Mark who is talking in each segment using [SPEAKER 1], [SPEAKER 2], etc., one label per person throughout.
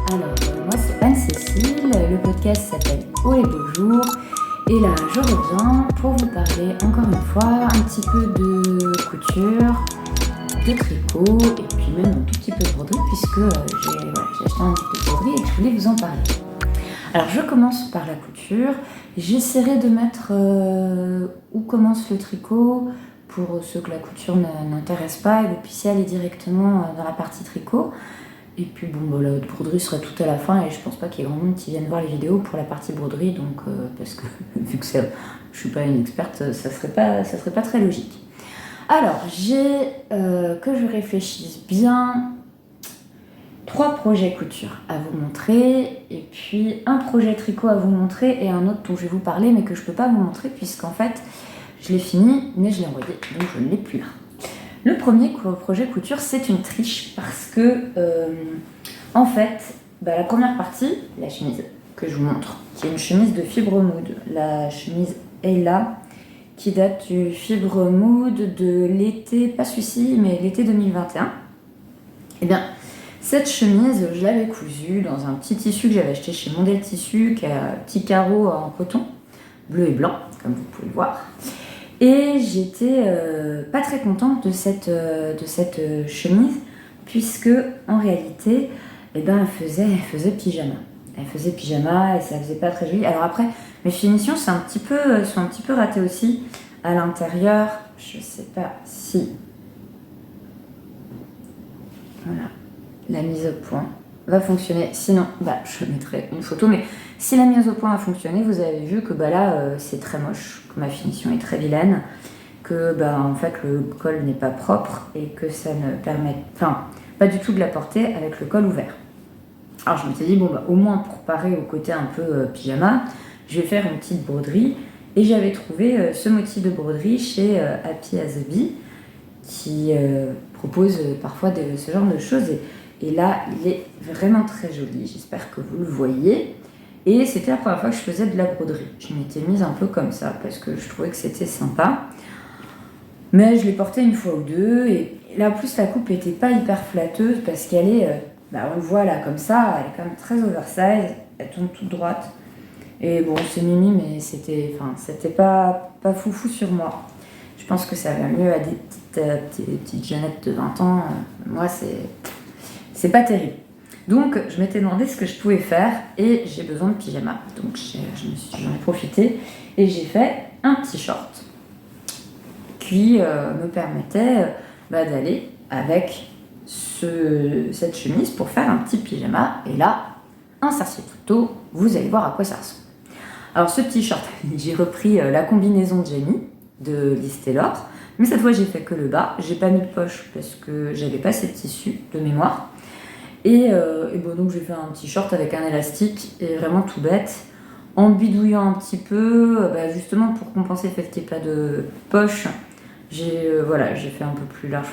[SPEAKER 1] Moi c'est Anne-Cécile, le podcast s'appelle Oh les beaux jours et là je reviens pour vous parler encore une fois un petit peu de couture, de tricot et puis même un tout petit peu de broderie puisque j'ai acheté un petit peu de broderie et que je voulais vous en parler. Alors je commence par la couture, j'essaierai de mettre où commence le tricot pour ceux que la couture n'intéresse pas et vous puissiez aller directement dans la partie tricot. Et puis la broderie sera tout à la fin et je pense pas qu'il y ait grand monde qui vienne voir les vidéos pour la partie broderie, donc parce que vu que je suis pas une experte, ça serait pas très logique. Alors j'ai que je réfléchisse bien 3 projets couture à vous montrer et puis un projet tricot à vous montrer et un autre dont je vais vous parler mais que je peux pas vous montrer puisqu'en fait je l'ai fini mais je l'ai envoyé donc je ne l'ai plus là. Le premier projet couture, c'est une triche parce que, en fait, la première partie, la chemise que je vous montre, qui est une chemise de fibre mood, la chemise Ella, qui date du fibre mood de l'été, pas celui-ci, mais l'été 2021. Eh bien, cette chemise, je l'avais cousue dans un petit tissu que j'avais acheté chez Mondel Tissu, qui a un petit carreau en coton, bleu et blanc, comme vous pouvez le voir. Et j'étais pas très contente de cette chemise, puisque en réalité, elle faisait pyjama. Elle faisait pyjama et ça faisait pas très joli. Alors après, mes finitions sont un petit peu ratées aussi. À l'intérieur, je sais pas si... Voilà, la mise au point va fonctionner. Sinon, je mettrai une photo, mais si la mise au point a fonctionné, vous avez vu que là, c'est très moche, que ma finition est très vilaine, que en fait le col n'est pas propre et que ça ne permet pas du tout de la porter avec le col ouvert. Alors je me suis dit, au moins pour parer au côté un peu pyjama, je vais faire une petite broderie et j'avais trouvé ce motif de broderie chez Happy as a Bee qui propose parfois ce genre de choses et là il est vraiment très joli, j'espère que vous le voyez. Et c'était la première fois que je faisais de la broderie. Je m'étais mise un peu comme ça parce que je trouvais que c'était sympa. Mais je l'ai portée une fois ou deux. Et là, en plus, la coupe n'était pas hyper flatteuse parce qu'elle est... on le voit là comme ça, elle est quand même très oversize. Elle tombe toute droite. Et c'est mimi, mais c'était pas foufou sur moi. Je pense que ça va mieux à des petites jeunettes de 20 ans. Moi, c'est pas terrible. Donc, je m'étais demandé ce que je pouvais faire et j'ai besoin de pyjama. Donc, j'en ai profité et j'ai fait un petit short qui me permettait d'aller avec cette chemise pour faire un petit pyjama. Et là, insertion photo, vous allez voir à quoi ça ressemble. Alors, ce petit short, j'ai repris la combinaison de Jamie de Liz Taylor, mais cette fois, j'ai fait que le bas. J'ai pas mis de poche parce que j'avais pas assez de tissu de mémoire. Donc j'ai fait un petit short avec un élastique et vraiment tout bête en bidouillant un petit peu justement pour compenser le fait qu'il n'y ait pas de poche. J'ai fait un peu plus large,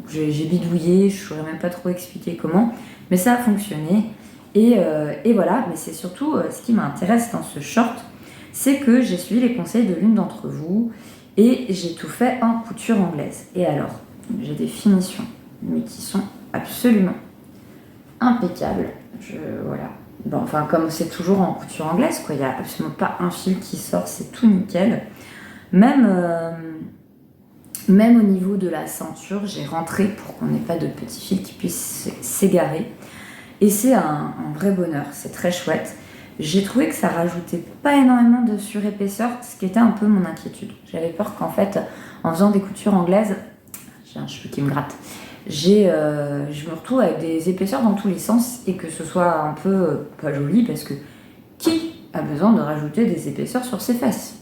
[SPEAKER 1] j'ai bidouillé, je ne saurais même pas trop expliquer comment, mais ça a fonctionné et voilà. Mais c'est surtout ce qui m'intéresse dans ce short, c'est que j'ai suivi les conseils de l'une d'entre vous et j'ai tout fait en couture anglaise. Et alors, j'ai des finitions mais qui sont absolument impeccable. Comme c'est toujours en couture anglaise, il n'y a absolument pas un fil qui sort, c'est tout nickel. Même au niveau de la ceinture, j'ai rentré pour qu'on n'ait pas de petits fils qui puissent s'égarer. Et c'est un vrai bonheur, c'est très chouette. J'ai trouvé que ça rajoutait pas énormément de surépaisseur, ce qui était un peu mon inquiétude. J'avais peur qu'en fait, en faisant des coutures anglaises, j'ai un cheveu qui me gratte, je me retrouve avec des épaisseurs dans tous les sens et que ce soit un peu pas joli parce que qui a besoin de rajouter des épaisseurs sur ses fesses?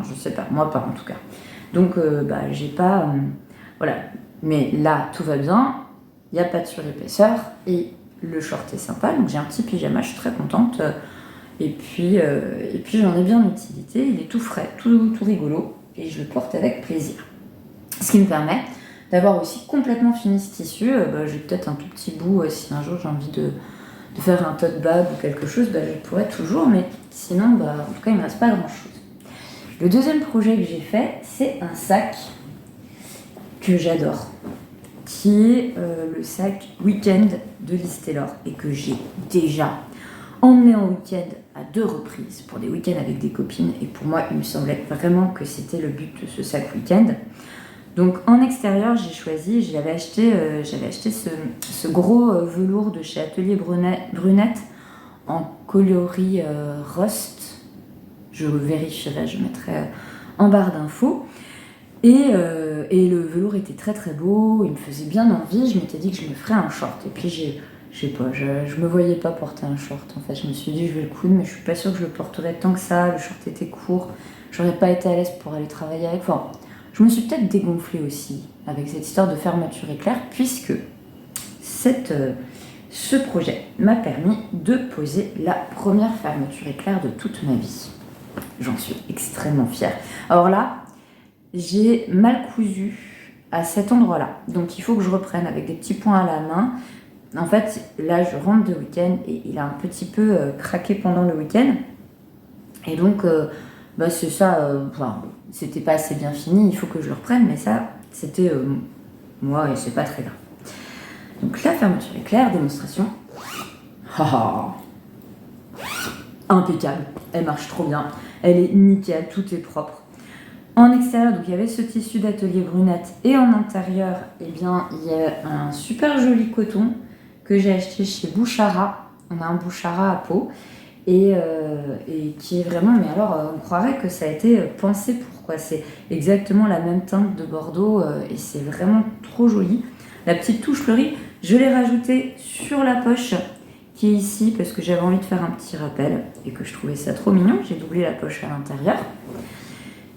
[SPEAKER 1] Je sais pas, moi pas en tout cas. Donc j'ai pas... voilà. Mais là, tout va bien, il n'y a pas de surépaisseur et le short est sympa, donc j'ai un petit pyjama, je suis très contente. Et puis j'en ai bien utilité, il est tout frais, tout rigolo et je le porte avec plaisir. Ce qui me permet d'avoir aussi complètement fini ce tissu. J'ai peut-être un tout petit bout, si un jour j'ai envie de faire un tote bag ou quelque chose, je pourrais toujours, mais sinon, en tout cas, il ne me reste pas grand-chose. Le deuxième projet que j'ai fait, c'est un sac que j'adore, qui est le sac Weekend de Liz Taylor et que j'ai déjà emmené en week-end à 2 reprises pour des week-ends avec des copines et pour moi il me semblait vraiment que c'était le but de ce sac Weekend. Donc en extérieur j'avais acheté ce gros velours de chez Atelier Brunette en coloris rust. Je vérifierai, je mettrai en barre d'infos. Et le velours était très très beau, il me faisait bien envie, je m'étais dit que je me ferais un short. Et puis je sais pas, je me voyais pas porter un short. En fait, je me suis dit je vais le coudre, mais je suis pas sûre que je le porterais tant que ça. Le short était court, j'aurais pas été à l'aise pour aller travailler avec. Enfin, je me suis peut-être dégonflée aussi avec cette histoire de fermeture éclair, puisque ce projet m'a permis de poser la première fermeture éclair de toute ma vie. J'en suis extrêmement fière. Alors là, j'ai mal cousu à cet endroit-là. Donc il faut que je reprenne avec des petits points à la main. En fait, là, je rentre de week-end et il a un petit peu craqué pendant le week-end. Et donc, c'est ça, c'était pas assez bien fini, il faut que je le reprenne, mais ça, c'était moi et c'est pas très grave. Donc la fermeture éclair, démonstration. Impeccable, elle marche trop bien, elle est nickel, tout est propre. En extérieur, donc il y avait ce tissu d'Atelier Brunette et en intérieur, eh bien, il y a un super joli coton que j'ai acheté chez Bouchara. On a un Bouchara à Pau et qui est vraiment, mais alors on croirait que ça a été pensé pour quoi. C'est exactement la même teinte de Bordeaux et c'est vraiment trop joli. La petite touche fleurie, je l'ai rajoutée sur la poche qui est ici parce que j'avais envie de faire un petit rappel et que je trouvais ça trop mignon. J'ai doublé la poche à l'intérieur.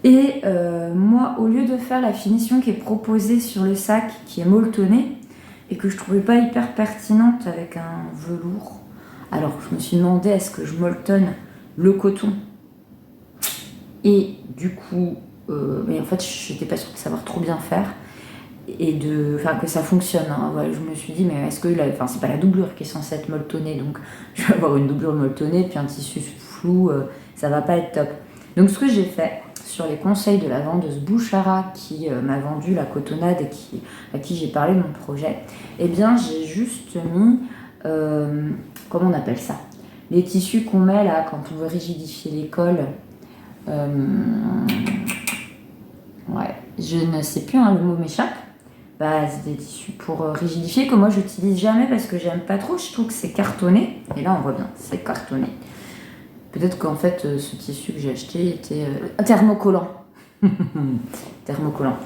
[SPEAKER 1] Et moi, au lieu de faire la finition qui est proposée sur le sac, qui est molletonnée, et que je trouvais pas hyper pertinente avec un velours, alors je me suis demandé est-ce que je molletonne le coton. Et du coup, mais en fait, je n'étais pas sûre de savoir trop bien faire, et que ça fonctionne. Hein. Voilà, je me suis dit, mais est-ce que c'est pas la doublure qui est censée être molletonnée, donc je vais avoir une doublure molletonnée, puis un tissu flou, ça va pas être top. Donc ce que j'ai fait, sur les conseils de la vendeuse Bouchara qui m'a vendu la cotonnade et à qui j'ai parlé de mon projet, eh bien j'ai juste mis, comment on appelle ça, les tissus qu'on met là quand on veut rigidifier les cols. Ouais, je ne sais plus, hein, le mot m'échappe. C'est des tissus pour rigidifier que moi j'utilise jamais parce que j'aime pas trop, je trouve que c'est cartonné. Et là on voit bien, c'est cartonné. Peut-être qu'en fait, ce tissu que j'ai acheté était thermocollant. Thermocollant.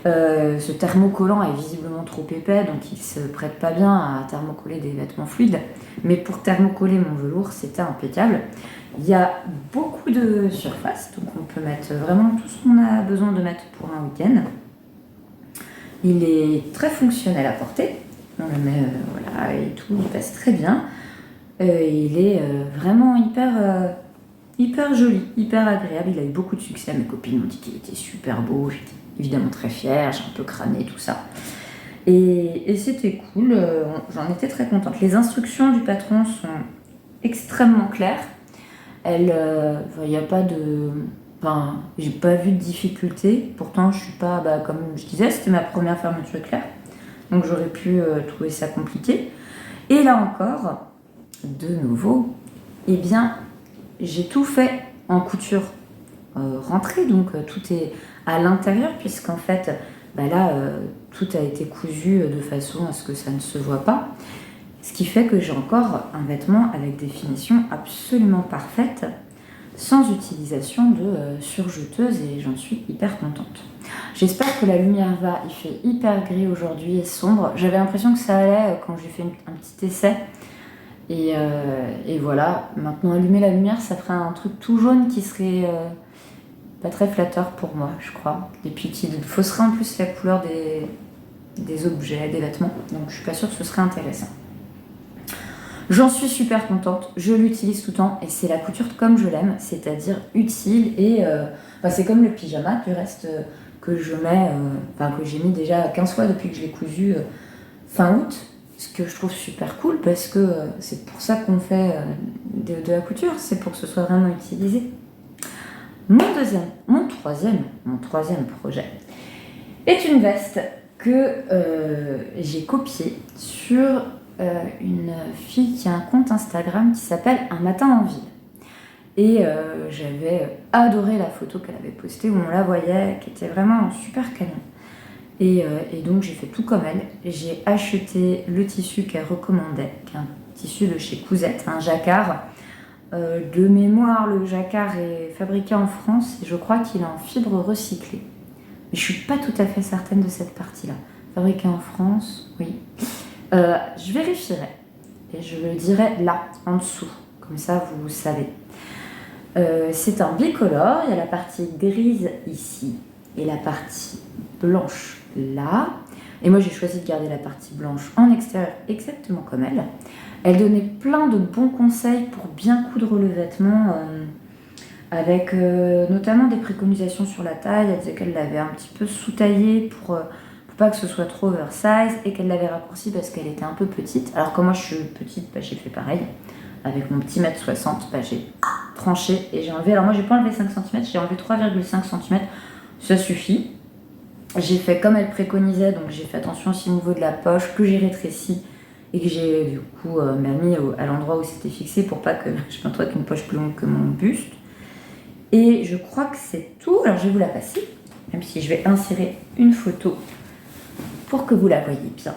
[SPEAKER 1] Ce thermocollant est visiblement trop épais, donc il se prête pas bien à thermocoller des vêtements fluides. Mais pour thermocoller mon velours, c'était impeccable. Il y a beaucoup de surface, donc on peut mettre vraiment tout ce qu'on a besoin de mettre pour un week-end. Il est très fonctionnel à porter. On le met, voilà, et tout, il passe très bien. Il est vraiment hyper joli, hyper agréable. Il a eu beaucoup de succès. Mes copines m'ont dit qu'il était super beau. J'étais évidemment très fière. J'ai un peu crâné tout ça. Et c'était cool. J'en étais très contente. Les instructions du patron sont extrêmement claires. Il n'y a pas de... j'ai pas vu de difficulté. Pourtant, je suis pas... comme je disais, c'était ma première fermeture éclair. Donc j'aurais pu trouver ça compliqué. Et là encore... De nouveau, eh bien, j'ai tout fait en couture rentrée, donc tout est à l'intérieur, puisqu'en fait, tout a été cousu de façon à ce que ça ne se voit pas, ce qui fait que j'ai encore un vêtement avec des finitions absolument parfaites, sans utilisation de surjeteuse, et j'en suis hyper contente. J'espère que la lumière va, il fait hyper gris aujourd'hui et sombre. J'avais l'impression que ça allait quand j'ai fait un petit essai. Et voilà, maintenant allumer la lumière, ça ferait un truc tout jaune qui serait pas très flatteur pour moi, je crois. Et puis qui fausserait en plus la couleur des objets, des vêtements. Donc je suis pas sûre que ce serait intéressant. J'en suis super contente, je l'utilise tout le temps et c'est la couture comme je l'aime, c'est-à-dire utile et c'est comme le pyjama du reste que je mets, que j'ai mis déjà 15 fois depuis que je l'ai cousu fin août. Ce que je trouve super cool parce que c'est pour ça qu'on fait de la couture, c'est pour que ce soit vraiment utilisé. Mon troisième projet est une veste que j'ai copié sur une fille qui a un compte Instagram qui s'appelle Un matin en ville. Et j'avais adoré la photo qu'elle avait postée où on la voyait, qui était vraiment super canon. Et donc j'ai fait tout comme elle. J'ai acheté le tissu qu'elle recommandait, qui est un tissu de chez Cousette, un jacquard. De mémoire, le jacquard est fabriqué en France et je crois qu'il est en fibre recyclée. Mais je suis pas tout à fait certaine de cette partie-là. Fabriqué en France, oui. Je vérifierai et je le dirai là, en dessous. Comme ça, vous savez. C'est un bicolore. Il y a la partie grise ici et la partie blanche là. Et moi, j'ai choisi de garder la partie blanche en extérieur exactement comme elle. Elle donnait plein de bons conseils pour bien coudre le vêtement, avec notamment des préconisations sur la taille. Elle disait qu'elle l'avait un petit peu sous-taillé pour pas que ce soit trop oversize et qu'elle l'avait raccourci parce qu'elle était un peu petite. Alors que moi, je suis petite, j'ai fait pareil. Avec mon petit 1m60, j'ai tranché et j'ai enlevé. Alors moi, j'ai pas enlevé 5 cm, j'ai enlevé 3,5 cm. Ça suffit. J'ai fait comme elle préconisait, donc j'ai fait attention aussi au niveau de la poche, que j'ai rétréci et que j'ai du coup mis à l'endroit où c'était fixé pour pas que je me retrouve avec une poche plus longue que mon buste. Et je crois que c'est tout. Alors je vais vous la passer, même si je vais insérer une photo pour que vous la voyez bien.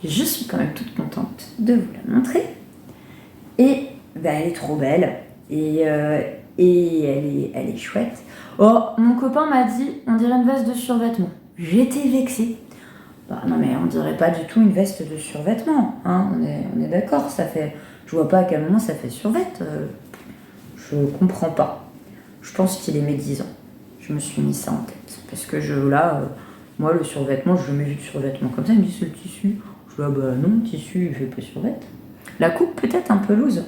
[SPEAKER 1] Je suis quand même toute contente de vous la montrer. Et elle est trop belle et elle est chouette. Oh, mon copain m'a dit, on dirait une veste de survêtement. J'étais vexée. Non mais on dirait pas du tout une veste de survêtement, hein. On est d'accord, ça fait... Je vois pas à quel moment ça fait survêt. Je comprends pas. Je pense qu'il est médisant. Je me suis mis ça en tête. Parce que moi le survêtement, je mets vu de survêtement comme ça, il me dit c'est le tissu. Je dis non, le tissu, il fait pas survêt. La coupe peut-être un peu loose.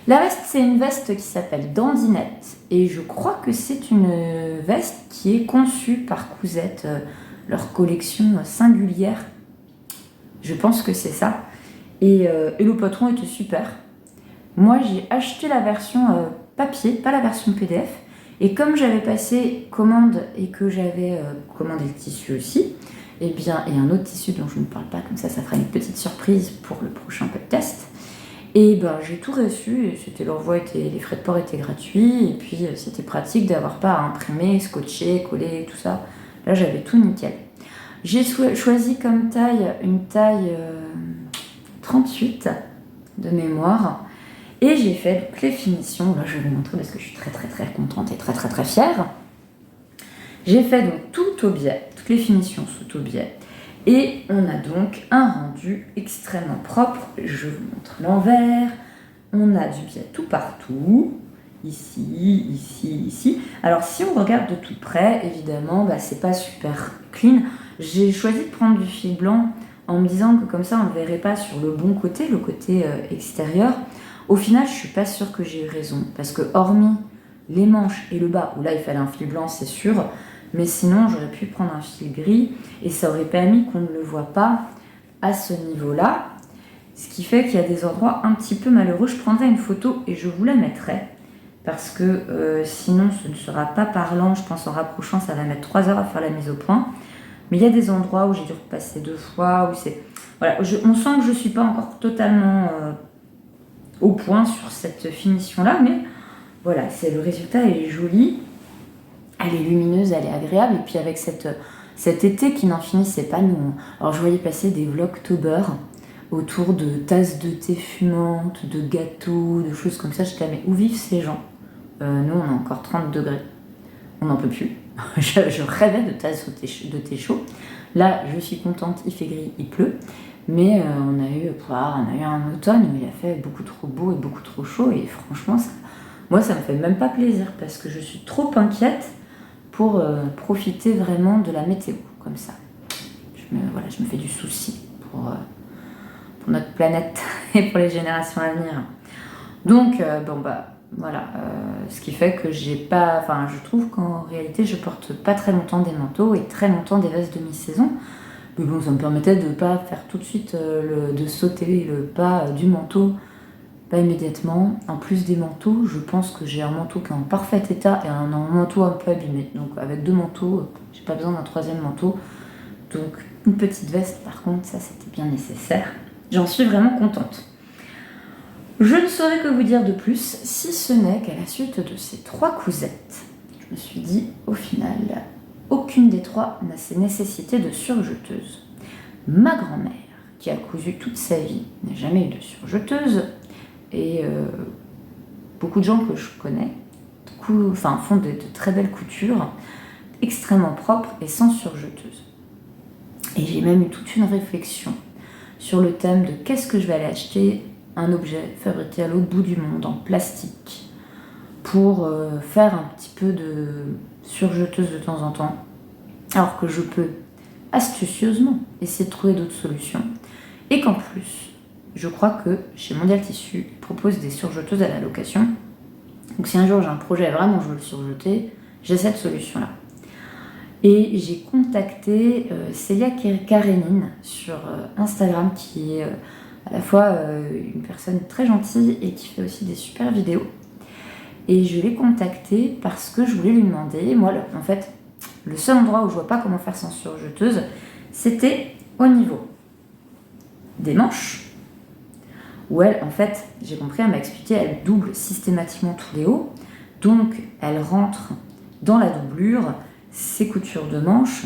[SPEAKER 1] La veste, c'est une veste qui s'appelle Dandinette. Et je crois que c'est une veste qui est conçue par Cousette, leur collection singulière. Je pense que c'est ça. Et le patron était super. Moi, j'ai acheté la version papier, pas la version PDF. Et comme j'avais passé commande et que j'avais commandé le tissu aussi, et un autre tissu dont je ne parle pas, comme ça fera une petite surprise pour le prochain podcast. Et j'ai tout reçu, et les frais de port étaient gratuits, et puis c'était pratique d'avoir pas à imprimer, scotcher, coller, tout ça. Là, j'avais tout nickel. J'ai choisi comme taille une taille 38 de mémoire, et j'ai fait donc les finitions. Là, je vais vous montrer parce que je suis très très très contente et très très très fière. J'ai fait donc tout au biais, toutes les finitions sont au biais. Et on a donc un rendu extrêmement propre. Je vous montre l'envers. On a du biais tout partout. Ici, ici, ici. Alors si on regarde de tout près, évidemment, c'est pas super clean. J'ai choisi de prendre du fil blanc en me disant que comme ça on ne le verrait pas sur le bon côté, le côté extérieur. Au final, je suis pas sûre que j'ai eu raison. Parce que hormis les manches et le bas, où là il fallait un fil blanc, c'est sûr. Mais sinon, j'aurais pu prendre un fil gris et ça aurait permis qu'on ne le voit pas à ce niveau-là. Ce qui fait qu'il y a des endroits un petit peu malheureux. Je prendrai une photo et je vous la mettrai. Parce que sinon, ce ne sera pas parlant. Je pense en rapprochant, ça va mettre 3 heures à faire la mise au point. Mais il y a des endroits où j'ai dû repasser 2 fois. Voilà, on sent que je ne suis pas encore totalement au point sur cette finition-là. Mais voilà, le résultat est joli. Elle est lumineuse, elle est agréable. Et puis avec cet été qui n'en finissait pas, alors je voyais passer des vlogtober autour de tasses de thé fumantes, de gâteaux, de choses comme ça. J'étais mais où vivent ces gens? Nous, on a encore 30 degrés. On n'en peut plus. je rêvais de tasses de thé chaud. Là, je suis contente, il fait gris, il pleut. Mais on a eu un automne où il a fait beaucoup trop beau et beaucoup trop chaud. Et franchement, moi, ça me fait même pas plaisir parce que je suis trop inquiète pour profiter vraiment de la météo, comme ça. Je me fais du souci pour notre planète et pour les générations à venir. Donc, voilà. Ce qui fait que je trouve qu'en réalité, je porte pas très longtemps des manteaux et très longtemps des vestes de mi-saison. Mais bon, ça me permettait de pas faire tout de suite, de sauter le pas du manteau, pas immédiatement. En plus des manteaux, je pense que j'ai un manteau qui est en parfait état et un manteau un peu abîmé. Donc avec 2 manteaux, j'ai pas besoin d'un 3e manteau. Donc une petite veste, par contre, ça c'était bien nécessaire. J'en suis vraiment contente. Je ne saurais que vous dire de plus, si ce n'est qu'à la suite de ces 3 cousettes, je me suis dit, au final, aucune des 3 n'a ces nécessités de surjeteuse. Ma grand-mère, qui a cousu toute sa vie, n'a jamais eu de surjeteuse, et beaucoup de gens que je connais font de très belles coutures, extrêmement propres et sans surjeteuse. Et j'ai même eu toute une réflexion sur le thème de qu'est-ce que je vais aller acheter, un objet fabriqué à l'autre bout du monde en plastique pour faire un petit peu de surjeteuse de temps en temps, alors que je peux astucieusement essayer de trouver d'autres solutions, et qu'en plus je crois que chez Mondial Tissu ils proposent des surjeteuses à la location. Donc si un jour j'ai un projet vraiment je veux le surjeter, j'ai cette solution là. Et j'ai contacté Célia Karénine sur Instagram, qui est à la fois une personne très gentille et qui fait aussi des super vidéos. Et je l'ai contactée parce que je voulais lui demander, moi en fait, le seul endroit où je vois pas comment faire sans surjeteuse, c'était au niveau des manches, où elle, en fait, j'ai compris, elle m'a expliqué, elle double systématiquement tous les hauts, donc elle rentre dans la doublure ses coutures de manches.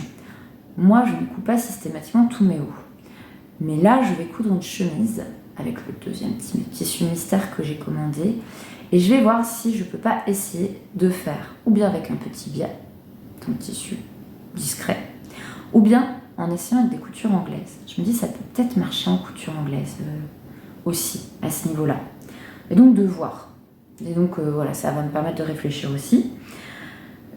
[SPEAKER 1] Moi, je ne coupe pas systématiquement tous mes hauts. Mais là, je vais coudre une chemise avec le deuxième tissu mystère que j'ai commandé. Et je vais voir si je peux pas essayer de faire, ou bien avec un petit biais, un tissu discret, ou bien en essayant avec des coutures anglaises. Je me dis, ça peut peut-être marcher en couture anglaise aussi, à ce niveau-là. Et donc, de voir. Et donc, voilà, ça va me permettre de réfléchir aussi.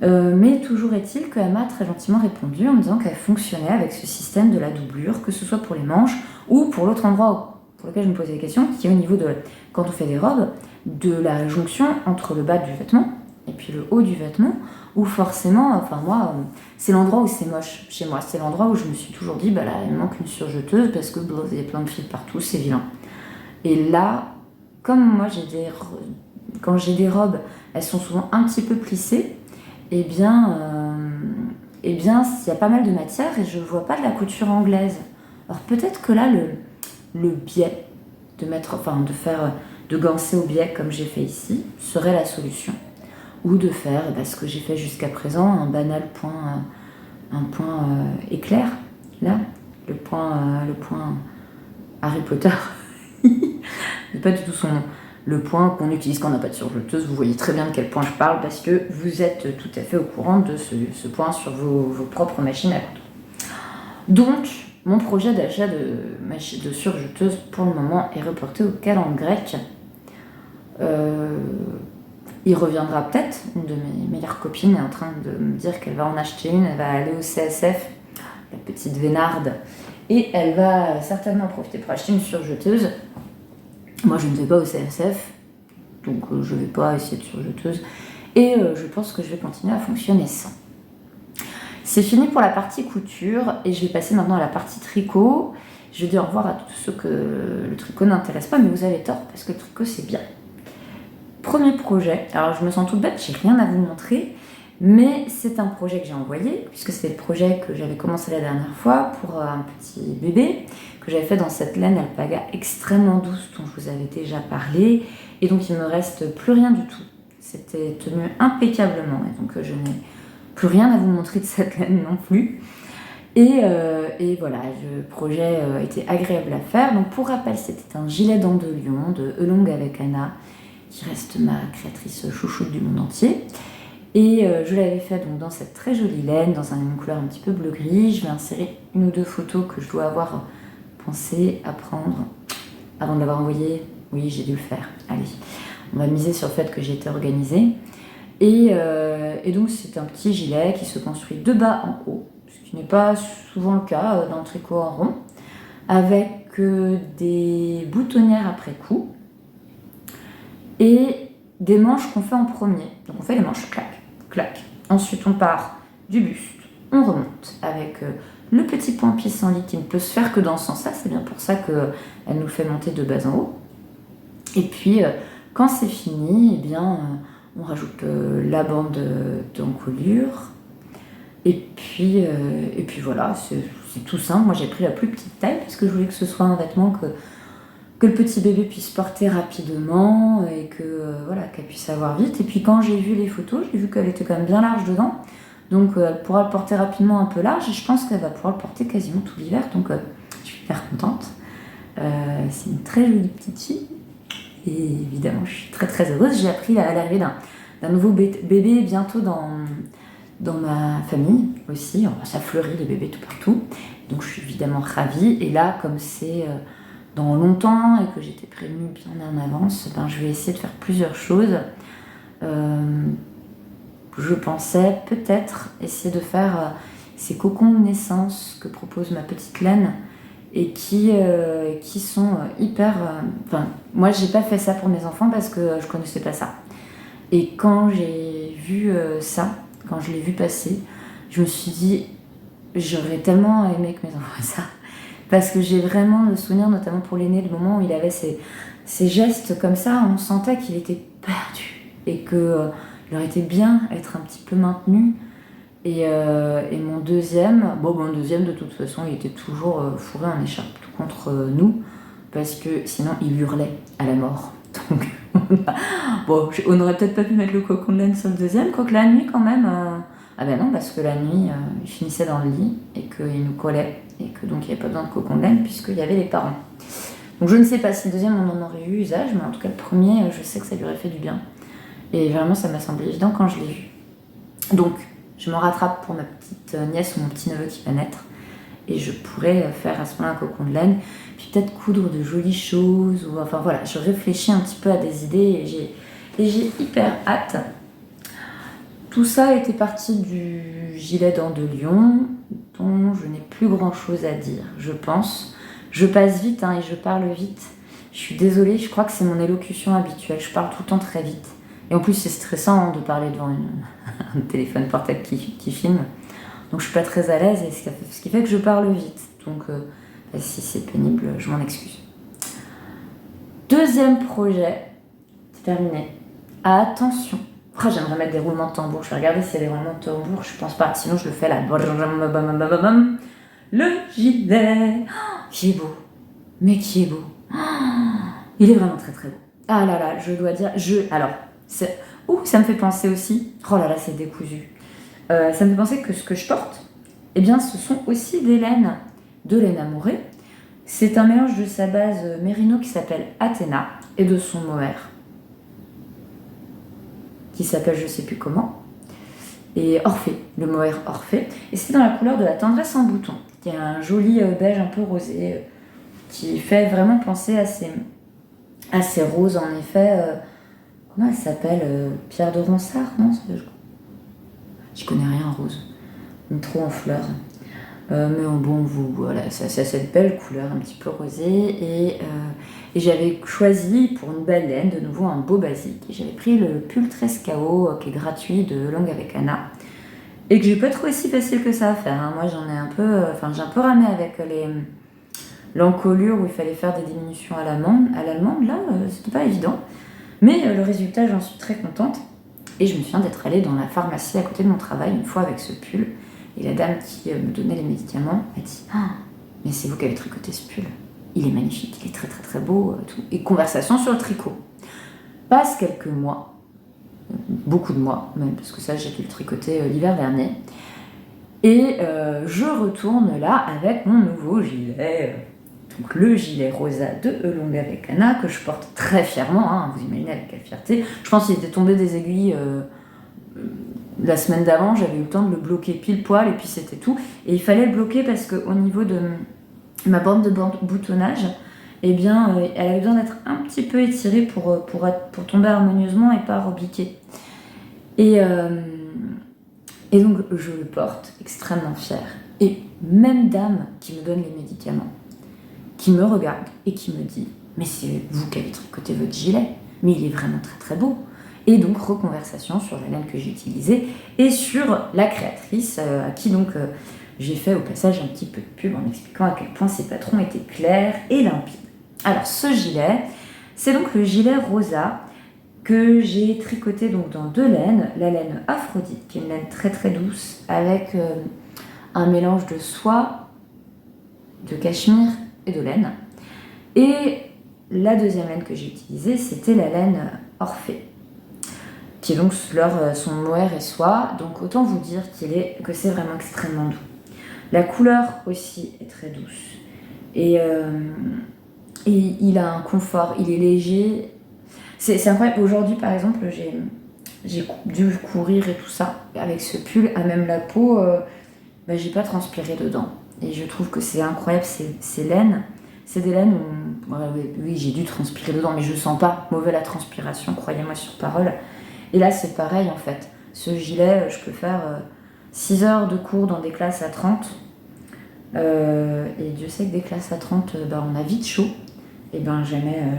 [SPEAKER 1] Mais toujours est-il qu'elle m'a très gentiment répondu en me disant qu'elle fonctionnait avec ce système de la doublure, que ce soit pour les manches ou pour l'autre endroit pour lequel je me posais des questions, qui est au niveau de, quand on fait des robes, de la jonction entre le bas du vêtement et puis le haut du vêtement, où forcément, enfin moi, c'est l'endroit où c'est moche chez moi, c'est l'endroit où je me suis toujours dit, bah là, il me manque une surjeteuse parce que il y a plein de fils partout, c'est vilain. Et là, comme moi quand j'ai des robes, elles sont souvent un petit peu plissées, eh bien, il y a pas mal de matière et je vois pas de la couture anglaise. Alors peut-être que là, le biais de gancer au biais comme j'ai fait ici serait la solution, ou de faire ce que j'ai fait jusqu'à présent, un banal point, éclair, là, le point Harry Potter, c'est pas du tout son nom. Le point qu'on utilise quand on n'a pas de surjeteuse, vous voyez très bien de quel point je parle parce que vous êtes tout à fait au courant de ce point sur vos propres machines à coudre. Donc, mon projet d'achat de surjeteuse pour le moment est reporté au calendrier grec. Il reviendra peut-être, une de mes meilleures copines est en train de me dire qu'elle va en acheter une, elle va aller au CSF, la petite Vénarde, et elle va certainement en profiter pour acheter une surjeteuse. Moi, je ne vais pas au CSF, donc je ne vais pas essayer de surjeteuse. Et je pense que je vais continuer à fonctionner sans. C'est fini pour la partie couture et je vais passer maintenant à la partie tricot. Je vais dire au revoir à tous ceux que le tricot n'intéresse pas, mais vous avez tort parce que le tricot c'est bien. Premier projet, alors je me sens toute bête, j'ai rien à vous montrer, mais c'est un projet que j'ai envoyé, puisque c'est le projet que j'avais commencé la dernière fois pour un petit bébé, que j'avais fait dans cette laine alpaga extrêmement douce dont je vous avais déjà parlé, et donc il ne me reste plus rien du tout. C'était tenu impeccablement, et donc je n'ai plus rien à vous montrer de cette laine non plus. Et voilà, le projet était agréable à faire. Donc pour rappel, c'était un gilet dents de lion de Elong avec Anna, qui reste ma créatrice chouchoute du monde entier. Et je l'avais fait donc dans cette très jolie laine, dans une couleur un petit peu bleu-gris. Je vais insérer une ou deux photos que je dois avoir pensé à prendre avant de l'avoir envoyé. Oui, j'ai dû le faire. Allez, on va miser sur le fait que j'ai été organisée. Et donc c'est un petit gilet qui se construit de bas en haut, ce qui n'est pas souvent le cas dans le tricot en rond, avec des boutonnières après coup et des manches qu'on fait en premier. Donc on fait les manches clac, clac. Ensuite on part du buste, on remonte avec le petit point pissenlit qui ne peut se faire que dans ce sens-là, c'est bien pour ça qu'elle nous fait monter de bas en haut. Et puis quand c'est fini, eh bien on rajoute la bande d'encolure, Et puis voilà, c'est tout simple. Moi j'ai pris la plus petite taille parce que je voulais que ce soit un vêtement que le petit bébé puisse porter rapidement et que voilà, qu'elle puisse avoir vite. Et puis quand j'ai vu les photos, j'ai vu qu'elle était quand même bien large dedans. Donc elle pourra le porter rapidement un peu large et je pense qu'elle va pouvoir le porter quasiment tout l'hiver. Donc je suis hyper contente. C'est une très jolie petite fille. Et évidemment, je suis très très heureuse. J'ai appris à l'arrivée d'un nouveau bébé bientôt dans ma famille aussi. Alors, ça fleurit les bébés tout partout. Donc je suis évidemment ravie. Et là, comme c'est dans longtemps et que j'étais prévenue bien en avance, ben, je vais essayer de faire plusieurs choses. Je pensais peut-être essayer de faire ces cocons de naissance que propose ma petite laine et qui sont hyper... Enfin, moi, j'ai pas fait ça pour mes enfants parce que je connaissais pas ça. Et quand j'ai vu ça, quand je l'ai vu passer, je me suis dit, j'aurais tellement aimé que mes enfants aient ça. Parce que j'ai vraiment le souvenir, notamment pour l'aîné, le moment où il avait ces gestes comme ça, on sentait qu'il était perdu et que il aurait été bien être un petit peu maintenu. Et mon deuxième, de toute façon, il était toujours fourré en écharpe tout contre nous, parce que sinon il hurlait à la mort. Donc, on n'aurait peut-être pas pu mettre le cocon de laine sur le deuxième, quoique la nuit quand même. Ah ben non, parce que la nuit, il finissait dans le lit et qu'il nous collait, et que donc il n'y avait pas besoin de cocon de laine puisqu'il y avait les parents. Donc je ne sais pas si le deuxième on en aurait eu usage, mais en tout cas le premier, je sais que ça lui aurait fait du bien. Et vraiment, ça m'a semblé évident quand je l'ai vu. Donc, je me rattrape pour ma petite nièce ou mon petit neveu qui va naître. Et je pourrais faire à ce moment-là un cocon de laine. Puis peut-être coudre de jolies choses. Enfin voilà, je réfléchis un petit peu à des idées et j'ai hyper hâte. Tout ça était parti du gilet dent de lion, dont je n'ai plus grand-chose à dire, je pense. Je passe vite et je parle vite. Je suis désolée, je crois que c'est mon élocution habituelle. Je parle tout le temps très vite. Et en plus, c'est stressant de parler devant un téléphone portable qui filme. Donc, je suis pas très à l'aise, et ce qui fait que je parle vite. Donc, si c'est pénible, je m'en excuse. Deuxième projet, c'est terminé. Attention. J'aimerais mettre des roulements de tambour. Je vais regarder s'il y a des roulements de tambour. Je pense pas. Sinon, je le fais là. Le gilet. Qui est beau. Mais qui est beau. Il est vraiment très très beau. Ah là là, je dois dire. Alors. Ça me fait penser aussi, oh là là, c'est décousu. Ça me fait penser que ce que je porte, eh bien, ce sont aussi des laines, de laine amourée. C'est un mélange de sa base mérino qui s'appelle Athéna et de son mohair, qui s'appelle je sais plus comment, et Orphée, le mohair Orphée. Et c'est dans la couleur de la tendresse en bouton. Il y a un joli beige un peu rosé qui fait vraiment penser à ces roses, en effet. Comment elle s'appelle Pierre de Ronsard, non? Je connais rien en rose, trop en fleurs. Mais bon, voilà, c'est cette belle couleur, un petit peu rosée. Et j'avais choisi pour une belle laine, de nouveau un beau basique. Et j'avais pris le pull Trescao, qui est gratuit, de Longue avec Anna. Et que j'ai pas trouvé si facile que ça à faire. Hein. Moi, j'ai un peu ramé avec l'encolure où il fallait faire des diminutions à l'allemande. Là, c'était pas évident. Mais le résultat, j'en suis très contente. Et je me souviens d'être allée dans la pharmacie à côté de mon travail une fois avec ce pull. Et la dame qui me donnait les médicaments m'a dit « Ah, mais c'est vous qui avez tricoté ce pull. Il est magnifique, il est très très très beau. » tout. Et conversation sur le tricot. Passe quelques mois, beaucoup de mois même, parce que ça j'ai dû le tricoter l'hiver dernier. Et je retourne là avec mon nouveau gilet. Donc le gilet rosa de Longue avec Anna, que je porte très fièrement, hein, vous imaginez avec quelle fierté. Je pense qu'il était tombé des aiguilles la semaine d'avant, j'avais eu le temps de le bloquer pile poil et puis c'était tout. Et il fallait le bloquer parce qu'au niveau de ma bande de boutonnage, eh bien, elle avait besoin d'être un petit peu étirée pour tomber harmonieusement et pas rebliquer. Et donc je le porte extrêmement fière. Et même dame qui me donne les médicaments, qui me regarde et qui me dit « Mais c'est vous qui avez tricoté votre gilet, mais il est vraiment très très beau ». Et donc reconversation sur la laine que j'ai utilisée et sur la créatrice à qui donc j'ai fait au passage un petit peu de pub en expliquant à quel point ses patrons étaient clairs et limpides. Alors ce gilet, c'est donc le gilet rosa que j'ai tricoté donc dans 2 laines. La laine Aphrodite, qui est une laine très très douce, avec un mélange de soie, de cachemire et de laine. Et la deuxième laine que j'ai utilisée, c'était la laine Orphée, qui est donc son mohair et soie. Donc autant vous dire que c'est vraiment extrêmement doux. La couleur aussi est très douce. Et il a un confort, il est léger. C'est incroyable. Aujourd'hui, par exemple, j'ai dû courir et tout ça avec ce pull, à même la peau, j'ai pas transpiré dedans. Et je trouve que c'est incroyable, ces laines. C'est des laines où, oui, j'ai dû transpirer dedans, mais je sens pas mauvais la transpiration, croyez-moi sur parole. Et là, c'est pareil en fait. Ce gilet, je peux faire 6 heures de cours dans des classes à 30. Et Dieu sait que des classes à 30, on a vite chaud. Et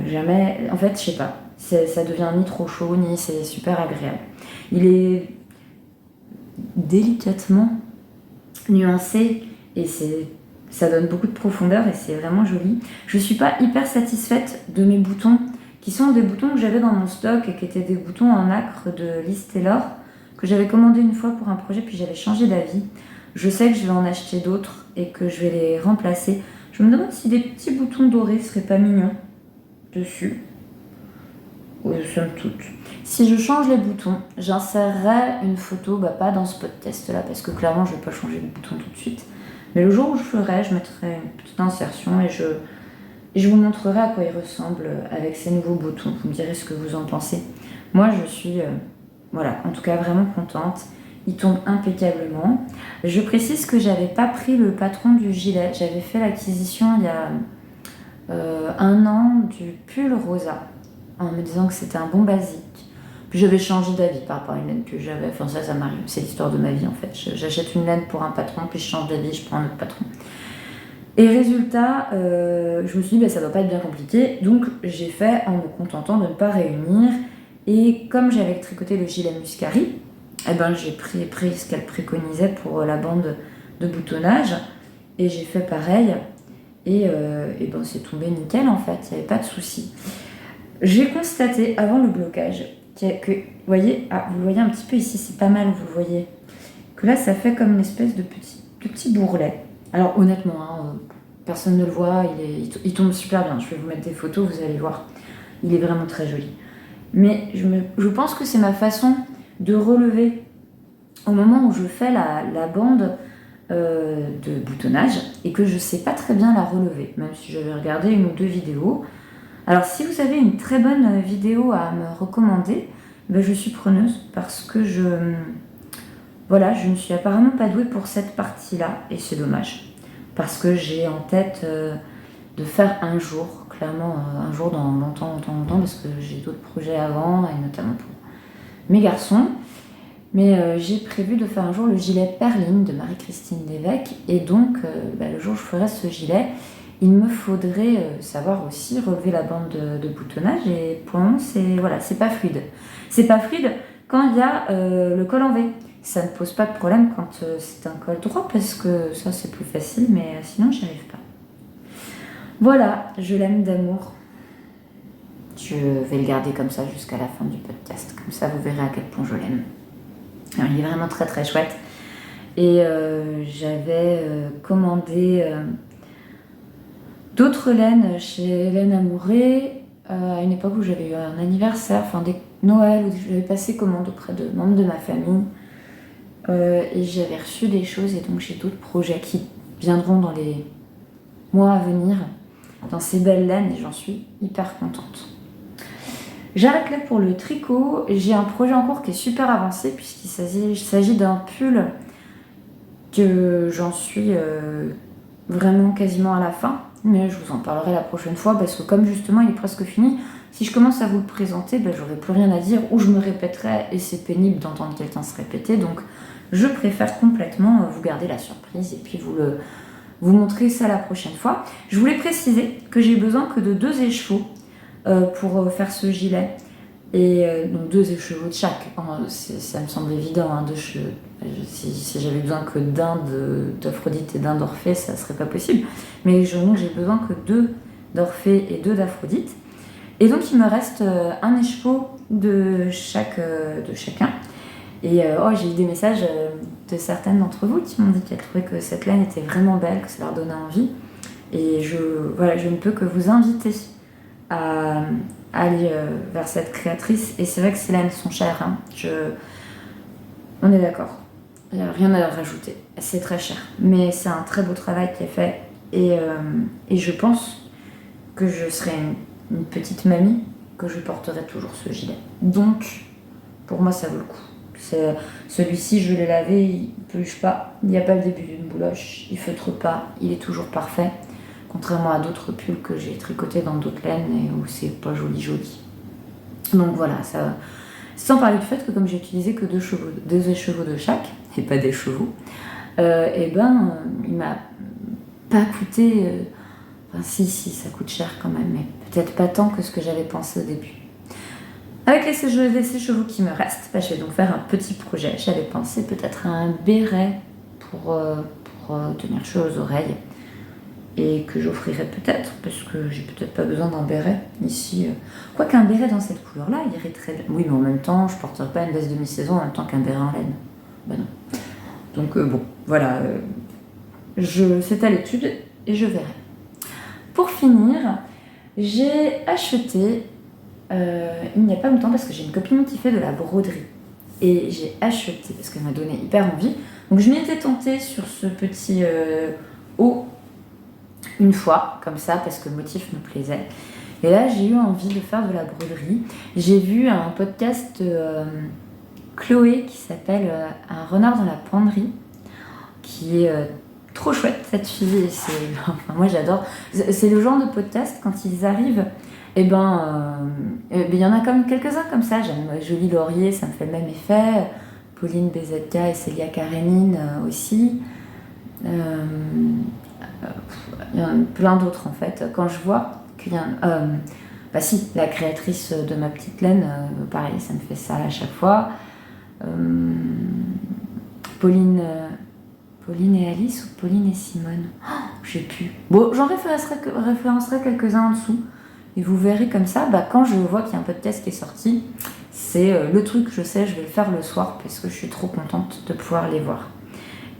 [SPEAKER 1] jamais. En fait, je sais pas. Ça devient ni trop chaud, ni c'est super agréable. Il est délicatement nuancé et ça donne beaucoup de profondeur et c'est vraiment joli. Je suis pas hyper satisfaite de mes boutons, qui sont des boutons que j'avais dans mon stock et qui étaient des boutons en nacre de Liz Taylor, que j'avais commandé une fois pour un projet, puis j'avais changé d'avis. Je sais que je vais en acheter d'autres et que je vais les remplacer. Je me demande si des petits boutons dorés seraient pas mignons dessus. Oui, somme toute. Si je change les boutons, j'insérerai une photo, pas dans ce podcast là, parce que clairement je vais pas changer de bouton tout de suite. Mais le jour où je ferai, je mettrai une petite insertion et je vous montrerai à quoi ils ressemblent avec ces nouveaux boutons. Vous me direz ce que vous en pensez. Moi, je suis, en tout cas vraiment contente. Il tombe impeccablement. Je précise que j'avais pas pris le patron du gilet. J'avais fait l'acquisition il y a 1 an du pull rosa, en me disant que c'était un bon basique. Puis j'avais changé d'avis par rapport à une laine que j'avais. Enfin ça m'arrive, c'est l'histoire de ma vie en fait. J'achète une laine pour un patron, puis je change d'avis, je prends un autre patron. Et résultat, je me suis dit ça doit pas être bien compliqué, donc j'ai fait en me contentant de ne pas réunir. Et comme j'avais tricoté le gilet Muscari, j'ai pris ce qu'elle préconisait pour la bande de boutonnage, et j'ai fait pareil. Et c'est tombé nickel en fait, il n'y avait pas de souci. J'ai constaté avant le blocage que, vous voyez un petit peu ici, c'est pas mal, vous le voyez, que là ça fait comme une espèce de petit bourrelet. Alors honnêtement, personne ne le voit, il tombe super bien. Je vais vous mettre des photos, vous allez voir. Il est vraiment très joli. Mais je pense que c'est ma façon de relever au moment où je fais la bande de boutonnage et que je sais pas très bien la relever, même si j'avais regardé 1 ou 2 vidéos. Alors si vous avez une très bonne vidéo à me recommander, je suis preneuse parce que je ne suis apparemment pas douée pour cette partie-là et c'est dommage parce que j'ai en tête de faire un jour, clairement un jour dans longtemps parce que j'ai d'autres projets avant et notamment pour mes garçons. Mais j'ai prévu de faire un jour le gilet Perline de Marie-Christine Lévesque. Et donc, le jour où je ferai ce gilet, il me faudrait savoir aussi relever la bande de boutonnage. Et pour le moment, c'est pas fluide. C'est pas fluide quand il y a le col en V. Ça ne pose pas de problème quand c'est un col droit, parce que ça, c'est plus facile. Mais sinon, j'y arrive pas. Voilà, je l'aime d'amour. Je vais le garder comme ça jusqu'à la fin du podcast. Comme ça, vous verrez à quel point je l'aime. Alors, il est vraiment très très chouette. Et j'avais commandé d'autres laines chez Laine Amourée à une époque où j'avais eu un anniversaire, des Noël, où j'avais passé commande auprès de membres de ma famille. Et j'avais reçu des choses et donc j'ai d'autres projets qui viendront dans les mois à venir dans ces belles laines et j'en suis hyper contente. J'arrête là pour le tricot. J'ai un projet en cours qui est super avancé puisqu'il s'agit d'un pull que j'en suis vraiment quasiment à la fin. Mais je vous en parlerai la prochaine fois parce que comme justement il est presque fini, si je commence à vous le présenter, j'aurai plus rien à dire ou je me répéterai et c'est pénible d'entendre quelqu'un se répéter. Donc je préfère complètement vous garder la surprise et puis vous montrer ça la prochaine fois. Je voulais préciser que j'ai besoin que de 2 écheveaux pour faire ce gilet. Et donc 2 écheveaux de chaque. Ça me semble évident. Si j'avais besoin que d'un d'Aphrodite et d'un d'Orphée, ça serait pas possible. Mais j'ai besoin que 2 d'Orphée et 2 d'Aphrodite. Et donc il me reste un écheveau de chacun. Et j'ai eu des messages de certaines d'entre vous qui m'ont dit qu'elles trouvaient que cette laine était vraiment belle, que ça leur donnait envie. Et je ne peux que vous inviter à aller vers cette créatrice. Et c'est vrai que ces laines sont chères. Hein. On est d'accord. Il n'y a rien à rajouter. C'est très cher. Mais c'est un très beau travail qui est fait. Et je pense que je serai une petite mamie, que je porterai toujours ce gilet. Donc, pour moi, ça vaut le coup. Celui-ci, je l'ai lavé, il ne peluche pas. Il n'y a pas le début d'une bouloche. Il ne feutre pas. Il est toujours parfait. Contrairement à d'autres pulls que j'ai tricotés dans d'autres laines et où c'est pas joli. Donc voilà, ça... Sans parler du fait que comme j'ai utilisé que deux écheveaux de chaque, et pas des chevaux, il m'a pas coûté... Enfin si, ça coûte cher quand même, mais peut-être pas tant que ce que j'avais pensé au début. Avec les écheveaux qui me restent, je vais donc faire un petit projet. J'avais pensé peut-être à un béret pour tenir chaud aux oreilles. Et que j'offrirai peut-être, parce que j'ai peut-être pas besoin d'un béret ici. Quoique un béret dans cette couleur-là, il irait très bien. Oui, mais en même temps, je porterai pas une veste de mi-saison en même temps qu'un béret en laine. Ben non. Donc voilà. C'est à l'étude et je verrai. Pour finir, j'ai acheté, il n'y a pas longtemps, parce que j'ai une copine qui fait de la broderie. Et j'ai acheté, parce qu'elle m'a donné hyper envie. Donc je m'y étais tentée sur ce petit haut une fois, comme ça, parce que le motif me plaisait. Et là, j'ai eu envie de faire de la broderie. J'ai vu un podcast de Chloé qui s'appelle Un renard dans la penderie, qui est trop chouette, cette fille. Moi, j'adore. C'est le genre de podcast, quand ils arrivent, il y en a comme quelques-uns comme ça. J'aime Jolie Laurier, ça me fait le même effet. Pauline BZK et Célia Karénine aussi. Il y en a plein d'autres en fait. Quand je vois qu'il y a la créatrice de ma petite laine, pareil, ça me fait ça à chaque fois. Pauline et Alice ou Pauline et Simone, je sais plus. Bon, j'en référencerai quelques-uns en dessous. Et vous verrez comme ça, quand je vois qu'il y a un podcast qui est sorti, c'est le truc, je sais, je vais le faire le soir parce que je suis trop contente de pouvoir les voir.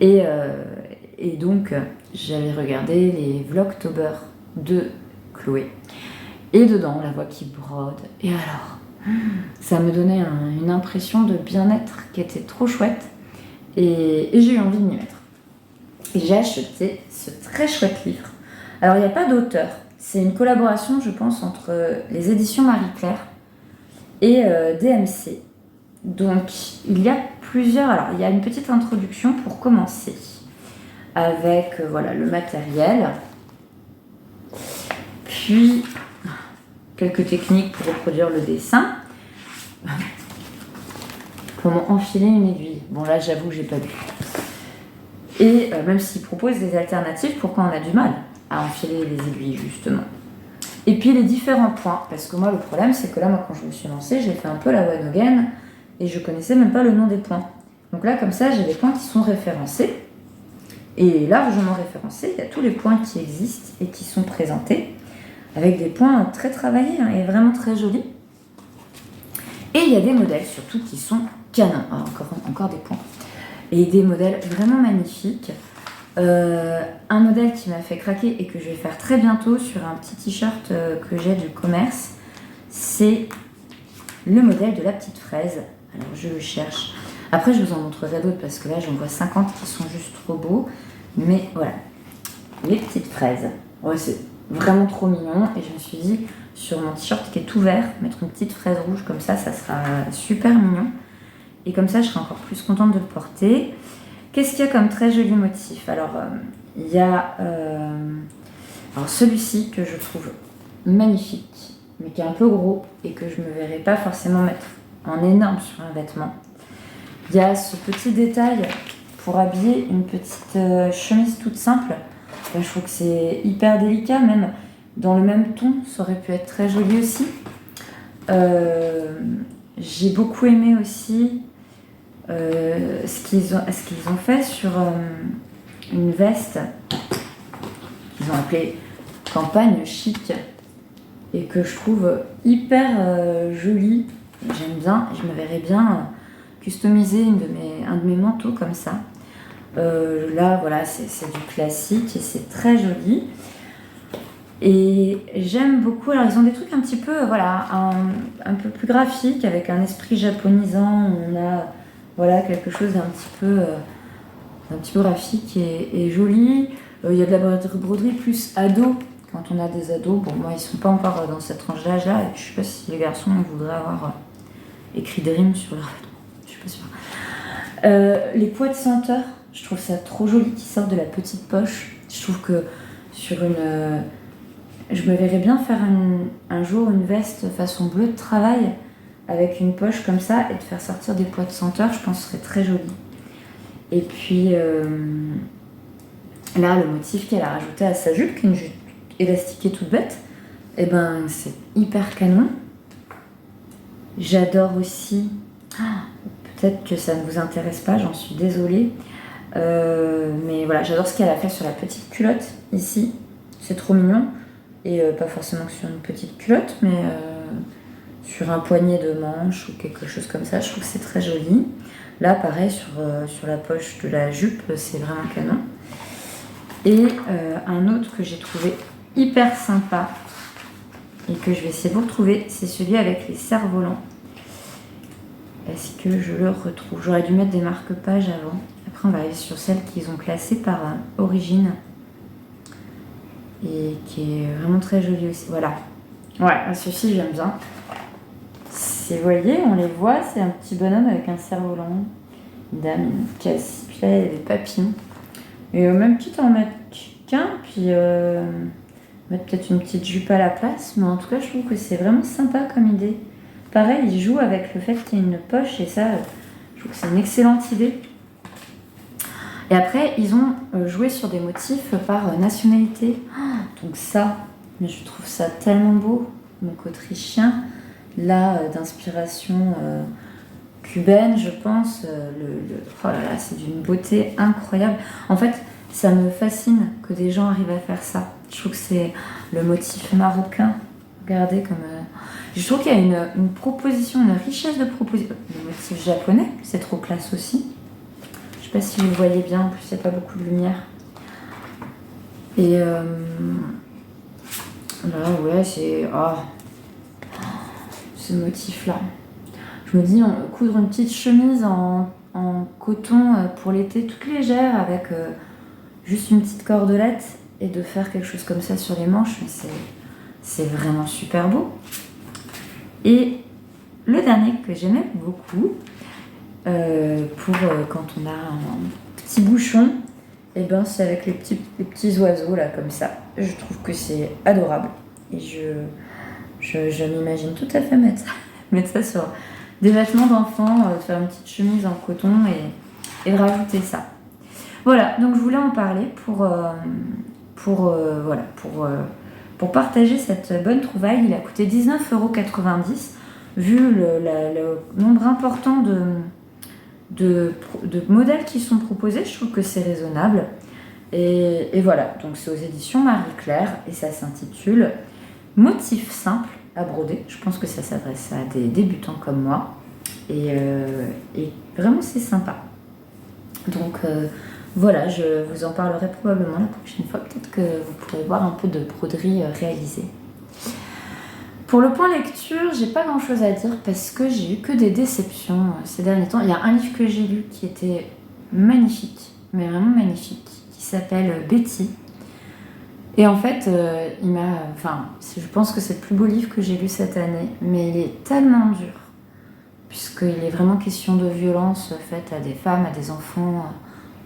[SPEAKER 1] Et donc, j'avais regardé les Vlogtober de Chloé. Et dedans, on la voit qui brode. Et alors, ça me donnait une impression de bien-être qui était trop chouette. Et j'ai eu envie de m'y mettre. Et j'ai acheté ce très chouette livre. Alors, il n'y a pas d'auteur. C'est une collaboration, je pense, entre les éditions Marie-Claire et DMC. Donc, il y a plusieurs... Alors, il y a une petite introduction pour commencer. Avec le matériel, puis quelques techniques pour reproduire le dessin. Comment enfiler une aiguille. Bon là j'avoue que j'ai pas vu. Et même s'il propose des alternatives pour quand on a du mal à enfiler les aiguilles justement. Et puis les différents points, parce que moi le problème c'est que là quand je me suis lancée, j'ai fait un peu la one again et je connaissais même pas le nom des points. Donc là comme ça j'ai des points qui sont référencés. Et largement référencé, il y a tous les points qui existent et qui sont présentés, avec des points très travaillés et vraiment très jolis. Et il y a des modèles surtout qui sont canons, encore des points. Et des modèles vraiment magnifiques. Un modèle qui m'a fait craquer et que je vais faire très bientôt sur un petit t-shirt que j'ai du commerce, c'est le modèle de la petite fraise. Alors je le cherche. Après, je vous en montrerai d'autres parce que là, j'en vois 50 qui sont juste trop beaux. Mais voilà, les petites fraises. Ouais, c'est vraiment trop mignon. Et je me suis dit, sur mon t-shirt qui est tout vert, mettre une petite fraise rouge comme ça sera super mignon. Et comme ça, je serai encore plus contente de le porter. Qu'est-ce qu'il y a comme très joli motif? Alors, il y a celui-ci que je trouve magnifique, mais qui est un peu gros et que je ne me verrai pas forcément mettre en énorme sur un vêtement. Il y a ce petit détail pour habiller une petite chemise toute simple. Là, je trouve que c'est hyper délicat, même dans le même ton, ça aurait pu être très joli aussi. J'ai beaucoup aimé aussi ce qu'ils ont fait sur une veste qu'ils ont appelée campagne chic. et que je trouve hyper jolie. J'aime bien, je me verrais bien customiser un de mes manteaux comme ça. Là, voilà, c'est du classique et c'est très joli. Et j'aime beaucoup, alors ils ont des trucs un petit peu, voilà, un peu plus graphiques, avec un esprit japonisant. On a, voilà, quelque chose d'un petit peu graphique et joli. Il y a de la broderie plus ado, quand on a des ados. Bon, moi, ils sont pas encore dans cette tranche d'âge-là. Et je sais pas si les garçons voudraient avoir écrit des rimes sur leur vêtement. Je suis pas sûre. Les pois de senteur, je trouve ça trop joli qui sortent de la petite poche. Je trouve que sur une... je me verrais bien faire un jour une veste façon bleu de travail avec une poche comme ça et de faire sortir des pois de senteur, je pense que ce serait très joli. Et puis là, le motif qu'elle a rajouté à sa jupe, qui est une jupe élastiquée toute bête, et ben c'est hyper canon. J'adore aussi, peut-être que ça ne vous intéresse pas, j'en suis désolée, mais voilà, j'adore ce qu'elle a fait sur la petite culotte ici, c'est trop mignon. Et pas forcément sur une petite culotte, mais sur un poignet de manche ou quelque chose comme ça. Je trouve que c'est très joli. Là, pareil, sur la poche de la jupe, c'est vraiment canon. Et un autre que j'ai trouvé hyper sympa et que je vais essayer de vous retrouver, c'est celui avec les cerfs-volants. Est-ce que je le retrouve? J'aurais dû mettre des marque-pages avant. Après, on va aller sur celle qu'ils ont classée par origine. Et qui est vraiment très jolie aussi. Voilà. Ouais, celui-ci, j'aime bien. Vous voyez, on les voit, c'est un petit bonhomme avec un cerf-volant, une dame, une cassie, puis là, il y a des papillons. Et même quitte à en mettre qu'un, puis mettre peut-être une petite jupe à la place, mais en tout cas, je trouve que c'est vraiment sympa comme idée. Pareil, il joue avec le fait qu'il y ait une poche, et ça, je trouve que c'est une excellente idée. Et après, ils ont joué sur des motifs par nationalité. Donc ça, mais je trouve ça tellement beau. Donc autrichien, là, d'inspiration cubaine, je pense. Oh là là, c'est d'une beauté incroyable. En fait, ça me fascine que des gens arrivent à faire ça. Je trouve que c'est le motif marocain. Regardez comme... Je trouve qu'il y a une proposition, une richesse de proposition. Le motif japonais, c'est trop classe aussi. Je sais pas si vous le voyez bien, en plus il n'y a pas beaucoup de lumière. Et là, ouais, c'est... ce motif-là. Je me dis, coudre une petite chemise en coton pour l'été, toute légère, avec juste une petite cordelette, et de faire quelque chose comme ça sur les manches, mais c'est vraiment super beau. Et le dernier que j'aimais beaucoup, pour quand on a un petit bouchon, et ben c'est avec les petits oiseaux là comme ça. Je trouve que c'est adorable et je m'imagine tout à fait mettre ça sur des vêtements d'enfants, faire une petite chemise en coton et rajouter ça. Voilà, donc je voulais en parler pour partager cette bonne trouvaille. Il a coûté 19,90 €. Vu le nombre important de modèles qui sont proposés, je trouve que c'est raisonnable. Et voilà, donc c'est aux éditions Marie-Claire et ça s'intitule Motif simple à broder. Je pense que ça s'adresse à des débutants comme moi. Et vraiment, c'est sympa. Donc voilà, je vous en parlerai probablement la prochaine fois. Peut-être que vous pourrez voir un peu de broderie réalisée. Pour le point lecture, j'ai pas grand chose à dire parce que j'ai eu que des déceptions ces derniers temps. Il y a un livre que j'ai lu qui était magnifique, mais vraiment magnifique, qui s'appelle Betty. Et en fait, je pense que c'est le plus beau livre que j'ai lu cette année, mais il est tellement dur, puisqu'il est vraiment question de violence faite à des femmes, à des enfants,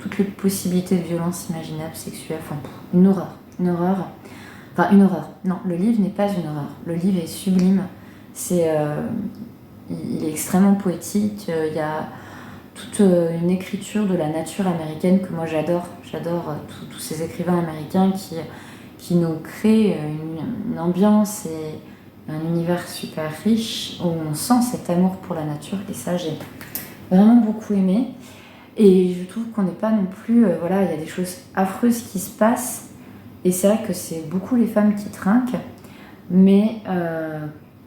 [SPEAKER 1] toutes les possibilités de violence imaginables, sexuelles, une horreur. Enfin, une horreur. Non, le livre n'est pas une horreur. Le livre est sublime. Il est extrêmement poétique. Il y a toute une écriture de la nature américaine que moi j'adore. J'adore tous ces écrivains américains qui nous créent une ambiance et un univers super riche où on sent cet amour pour la nature. Et ça, j'ai vraiment beaucoup aimé. Et je trouve qu'on n'est pas non plus... il y a des choses affreuses qui se passent. Et c'est vrai que c'est beaucoup les femmes qui trinquent. Mais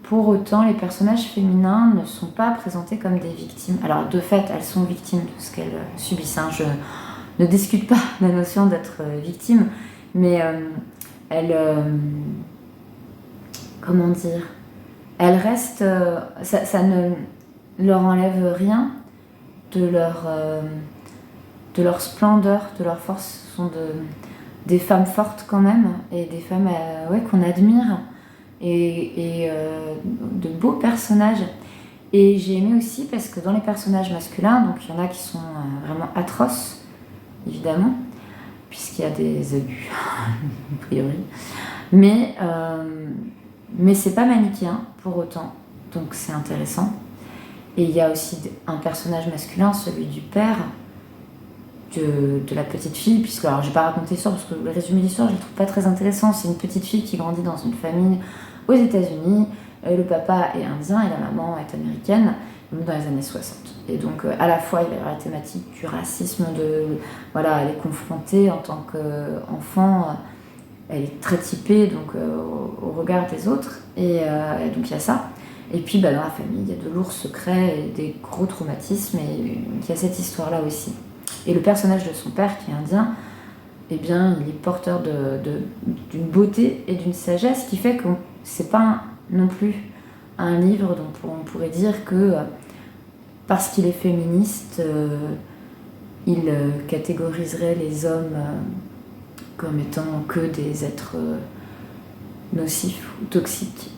[SPEAKER 1] pour autant, les personnages féminins ne sont pas présentés comme des victimes. Alors de fait, elles sont victimes de ce qu'elles subissent. Hein. Je ne discute pas la notion d'être victime, mais elles... comment dire, elles restent, ça ne leur enlève rien de leur splendeur, de leur force. Ce sont des femmes fortes quand même, et des femmes ouais, qu'on admire, et de beaux personnages. Et j'ai aimé aussi parce que dans les personnages masculins, donc il y en a qui sont vraiment atroces, évidemment, puisqu'il y a des abus, a priori. Mais c'est pas manichéen pour autant, donc c'est intéressant. Et il y a aussi un personnage masculin, celui du père de la petite fille, puisque, alors j'ai pas raconté l'histoire parce que le résumé de l'histoire je le trouve pas très intéressant. C'est une petite fille qui grandit dans une famille aux États-Unis, le papa est indien et la maman est américaine, dans les années 60. Et donc à la fois il y a la thématique du racisme, voilà, elle est confrontée en tant qu'enfant. Elle est très typée donc, au regard des autres, et donc il y a ça. Et puis dans la famille, il y a de lourds secrets et des gros traumatismes, et il y a cette histoire-là aussi. Et le personnage de son père, qui est indien, eh bien, il est porteur d'une beauté et d'une sagesse qui fait que c'est pas non plus un livre dont on pourrait dire que parce qu'il est féministe, il catégoriserait les hommes comme étant que des êtres nocifs ou toxiques.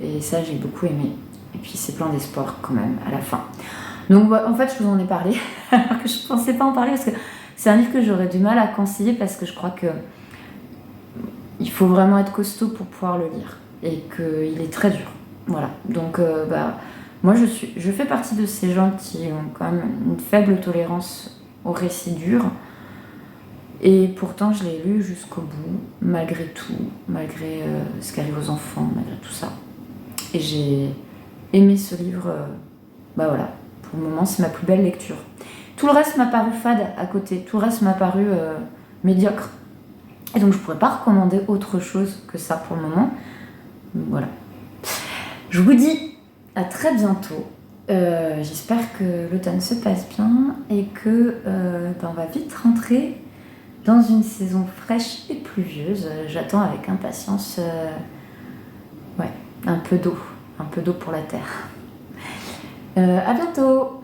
[SPEAKER 1] Et ça, j'ai beaucoup aimé. Et puis, c'est plein d'espoir quand même à la fin. Donc, en fait, je vous en ai parlé, alors que je ne pensais pas en parler, parce que c'est un livre que j'aurais du mal à conseiller, parce que je crois que il faut vraiment être costaud pour pouvoir le lire. Et qu'il est très dur. Voilà. Donc, moi, je fais partie de ces gens qui ont quand même une faible tolérance au récit dur. Et pourtant, je l'ai lu jusqu'au bout, malgré tout, malgré ce qui arrive aux enfants, malgré tout ça. Et j'ai aimé ce livre. Voilà, pour le moment, c'est ma plus belle lecture. Tout le reste m'a paru fade à côté. Tout le reste m'a paru médiocre. Et donc, je pourrais pas recommander autre chose que ça pour le moment. Voilà. Je vous dis à très bientôt. J'espère que l'automne se passe bien et que on va vite rentrer dans une saison fraîche et pluvieuse. J'attends avec impatience un peu d'eau pour la terre. À bientôt!